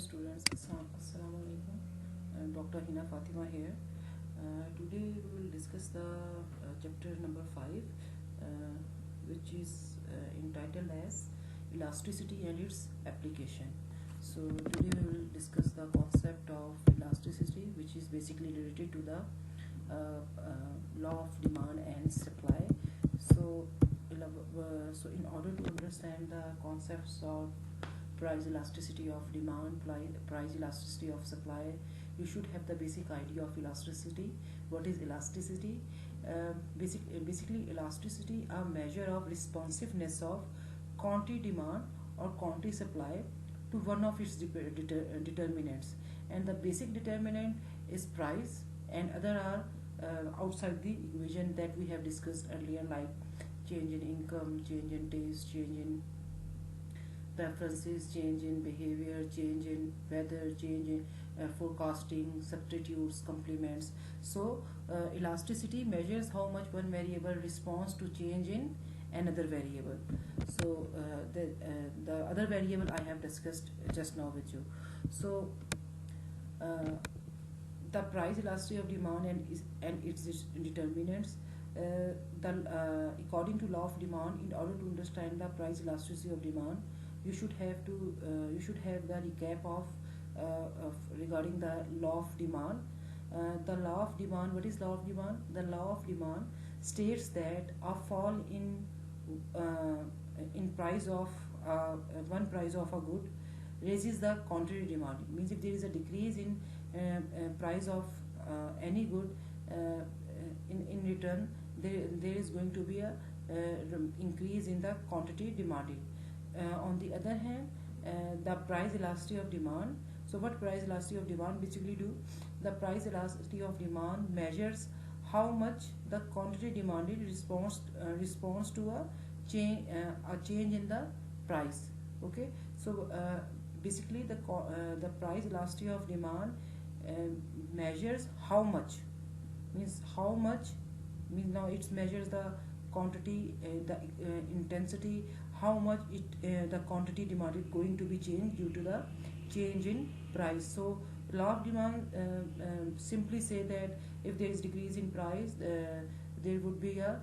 students, Assalamu alaikum. Dr. Hina Fatima here. Today we will discuss the chapter number 5, which is entitled as Elasticity and its Application. So today we will discuss the concept of elasticity, which is basically related to the law of demand and supply. So, in order to understand the concepts of price elasticity of demand, price elasticity of supply, you should have the basic idea of elasticity. What is elasticity? Basically, elasticity a measure of responsiveness of quantity demand or quantity supply to one of its determinants, and the basic determinant is price, and other are outside the equation that we have discussed earlier, like change in income, change in taste, change in preferences, change in behavior, change in weather, change in forecasting, substitutes, complements. So elasticity measures how much one variable responds to change in another variable. So the other variable I have discussed just now with you. So the price elasticity of demand and its determinants. According to law of demand, in order to understand the price elasticity of demand, you should have the recap of regarding the law of demand. The law of demand. What is law of demand? The law of demand states that a fall in price of one price of a good raises the contrary demand. It means if there is a decrease in price of any good, in return there is going to be a increase in the quantity demanded. On the other hand, the price elasticity of demand. So what price elasticity of demand basically do? The price elasticity of demand measures how much the quantity demanded responds to a change in the price. Okay, so basically the price elasticity of demand measures how much, means how much, means now it measures the quantity, the intensity, how much the quantity demanded going to be changed due to the change in price. So law of demand simply say that if there is decrease in price, there would be a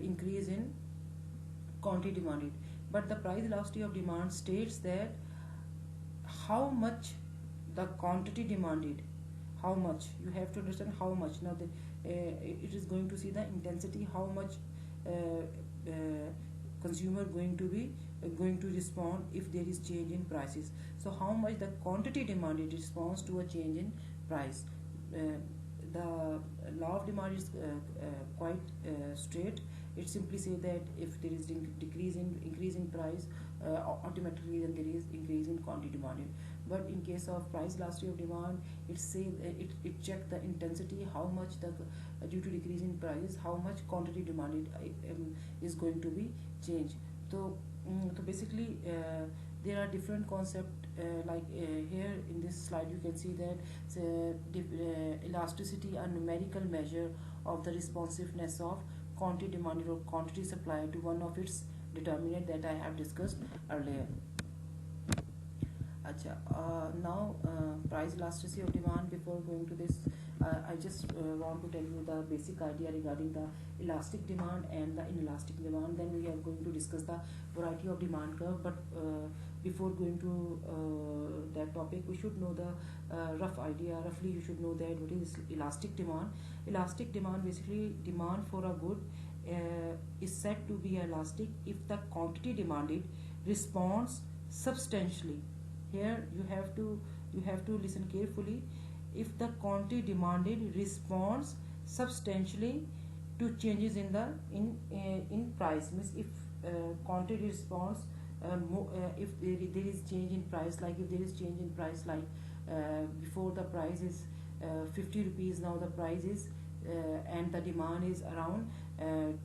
increase in quantity demanded. But the price elasticity of demand states that how much the quantity demanded, how much, you have to understand how much. Now it is going to see the intensity, how much consumer going to respond if there is change in prices. So how much the quantity demanded responds to a change in price. The law of demand is quite straight. It simply says that if there is increase in price, automatically then there is increase in quantity demanded. But in case of price elasticity of demand, it check the intensity, how much due to decrease in price, how much quantity demanded is going to be changed. So basically there are different concepts, like here in this slide you can see that elasticity, a numerical measure of the responsiveness of quantity demanded or quantity supplied to one of its determinant that I have discussed earlier. Now price elasticity of demand. Before going to this, I just want to tell you the basic idea regarding the elastic demand and the inelastic demand. Then we are going to discuss the variety of demand curve. But before going to that topic, we should know the rough idea. Roughly, you should know that what is elastic demand. Elastic demand, basically demand for a good is said to be elastic if the quantity demanded responds substantially. Here you have to listen carefully. If the quantity demanded responds substantially to changes in the in price, means if quantity responds if there is change in price, like if there is change in price, like before the price is 50 rupees, now the price is and the demand is around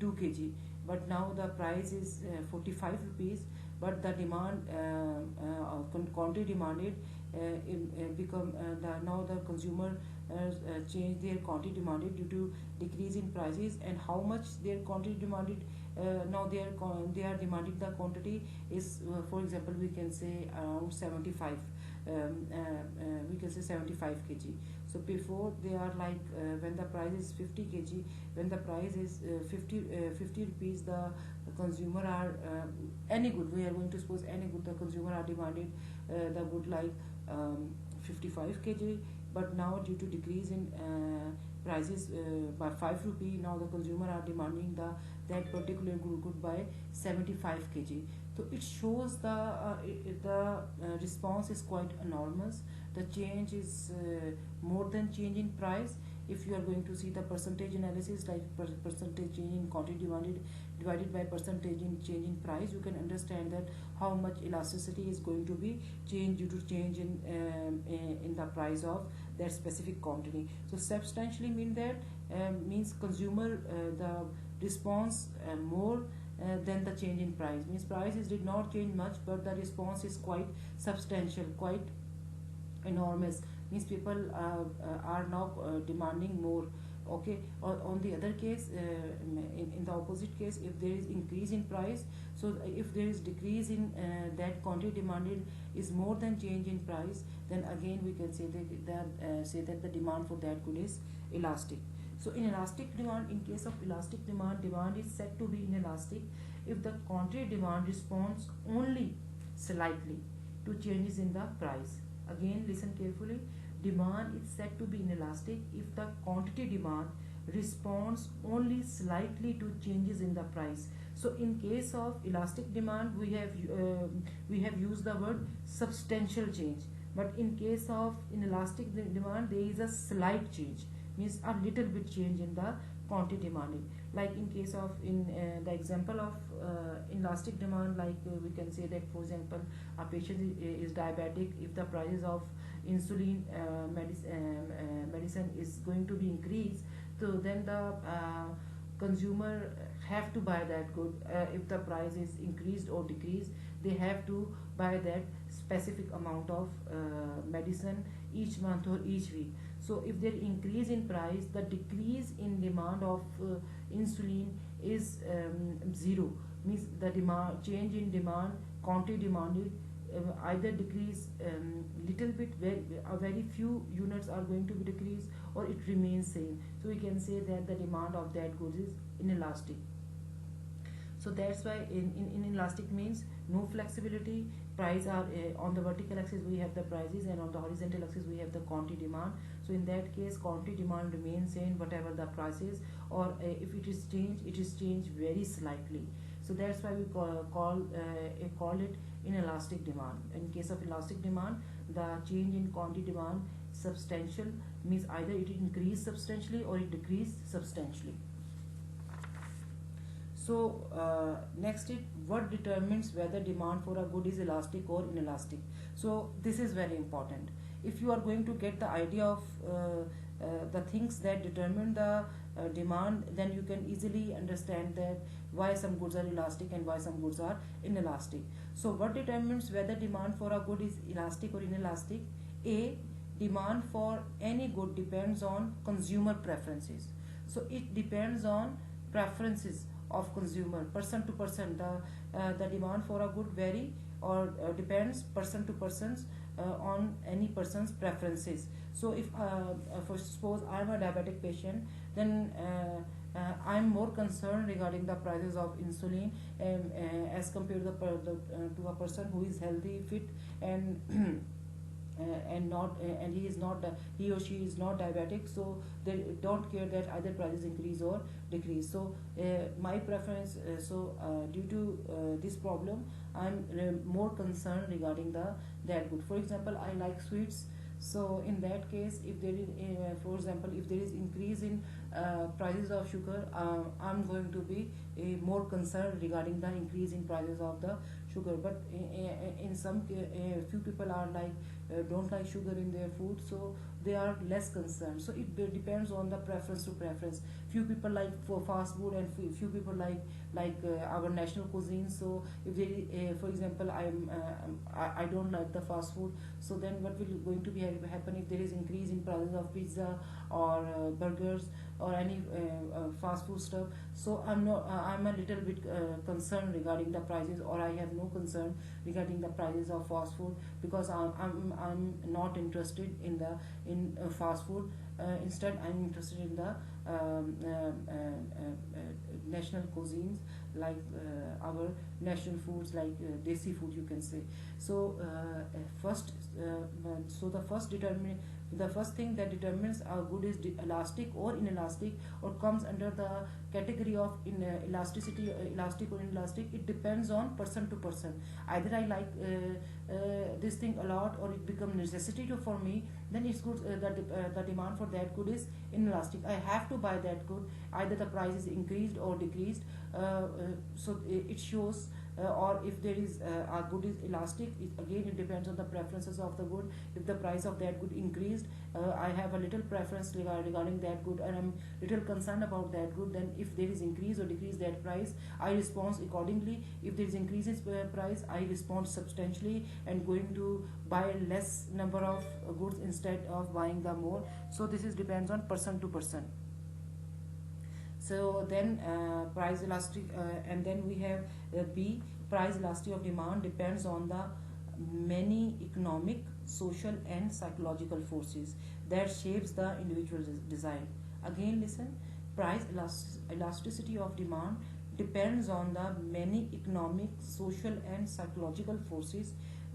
2 kg, but now the price is 45 rupees, but the demand quantity demanded become now the consumer change their quantity demanded due to decrease in prices, and how much their quantity demanded now they are demanding the quantity is for example we can say around 75 we can say 75 kg. So before they are like when the price is 50 kg, when the price is 50 rupees, the consumer are any good, we are going to suppose any good, the consumer are demanded the good like 55 kg. But now due to decrease in prices by 5 rupee, now the consumer are demanding that particular good by 75 kg. So it shows the response is quite enormous. The change is more than change in price. If you are going to see the percentage analysis, like percentage change in quantity demanded divided by percentage in change in price, you can understand that how much elasticity is going to be changed due to change in the price of that specific quantity. So substantially mean that means consumer the response more than the change in price, means prices did not change much, but the response is quite substantial, quite enormous, means people are now demanding more. Okay, or on the other case, in the opposite case, if there is increase in price, so if there is decrease in that quantity demanded is more than change in price, then again we can say that the demand for that good is elastic. So in elastic demand, in case of elastic demand, demand is said to be inelastic if the quantity demand responds only slightly to changes in the price. Again listen carefully, demand is said to be inelastic if the quantity demand responds only slightly to changes in the price. So in case of elastic demand, we have used the word substantial change, but in case of inelastic demand, there is a slight change, means a little bit change in the quantity demanded. Like in case of the example of inelastic demand, like we can say that, for example, a patient is diabetic. If the prices of insulin medicine is going to be increased, so then the consumer have to buy that good. If the price is increased or decreased, they have to buy that specific amount of medicine each month or each week. So if there increase in price, the decrease in demand of insulin is zero, means the demand change in demand quantity demanded either decrease little bit, very few units are going to be decreased, or it remains same. So we can say that the demand of that goods is inelastic. So that's why in elastic means no flexibility. Price are on the vertical axis we have the prices, and on the horizontal axis we have the quantity demand. So in that case, quantity demand remains same whatever the price is, or if it is changed, it is changed very slightly. So that's why we call it inelastic demand. In case of elastic demand, the change in quantity demand substantial, means either it increased substantially or it decreased substantially. So next is what determines whether demand for a good is elastic or inelastic. So this is very important. If you are going to get the idea of the things that determine the demand, then you can easily understand that why some goods are elastic and why some goods are inelastic. So what determines whether demand for a good is elastic or inelastic? A, demand for any good depends on consumer preferences. So it depends on preferences of consumer, person to person. The demand for a good vary or depends person to persons on any person's preferences. So if for suppose I am a diabetic patient, then I am more concerned regarding the prices of insulin as compared to to a person who is healthy, fit, and and he or she is not diabetic, so they don't care that either prices increase or decrease. So my preference, due to this problem, I'm more concerned regarding that good. For example, I like sweets. So in that case, if there is for example, if there is increase in prices of sugar, I'm going to be more concerned regarding the increase in prices of the sugar. But in some few people are like don't like sugar in their food, so they are less concerned. So it depends on the preference to preference. Few people like for fast food, and few people like our national cuisine. So if they for example, I don't like the fast food, so then what will going to be happen if there is increase in prices of pizza or burgers or any fast food stuff? So I'm a little bit concerned regarding the prices, or I have no concern regarding the prices of fast food, because I'm not interested in the in fast food. Instead, I'm interested in the national cuisines, like our national foods, like desi food, you can say. So first, so the first thing that determines our good is elastic or inelastic, or comes under the category of in elasticity, elastic or inelastic. It depends on person to person. Either I like this thing a lot, or it become necessity for me, then it's good. The demand for that good is inelastic. I have to buy that good. Either the price is increased or decreased. So it shows. Or if there is a good is elastic, again it depends on the preferences of the good. If the price of that good increased, I have a little preference regarding that good, and I'm little concerned about that good. Then if there is increase or decrease that price, I respond accordingly. If there is increases price, I respond substantially and going to buy less number of goods instead of buying the more. So this is depends on person to person. So then price elastic, and then we have B, price elasticity of demand depends on the many economic, social and psychological forces that shapes the individual design. Again listen, price elasticity of demand depends on the many economic, social and psychological forces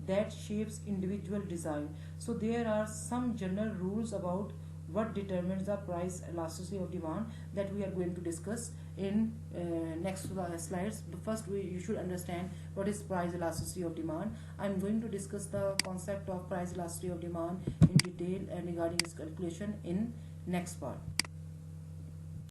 that shapes individual design. So there are some general rules about what determines the price elasticity of demand that we are going to discuss in next slides. But first you should understand what is price elasticity of demand. I'm going to discuss the concept of price elasticity of demand in detail and regarding its calculation in next part.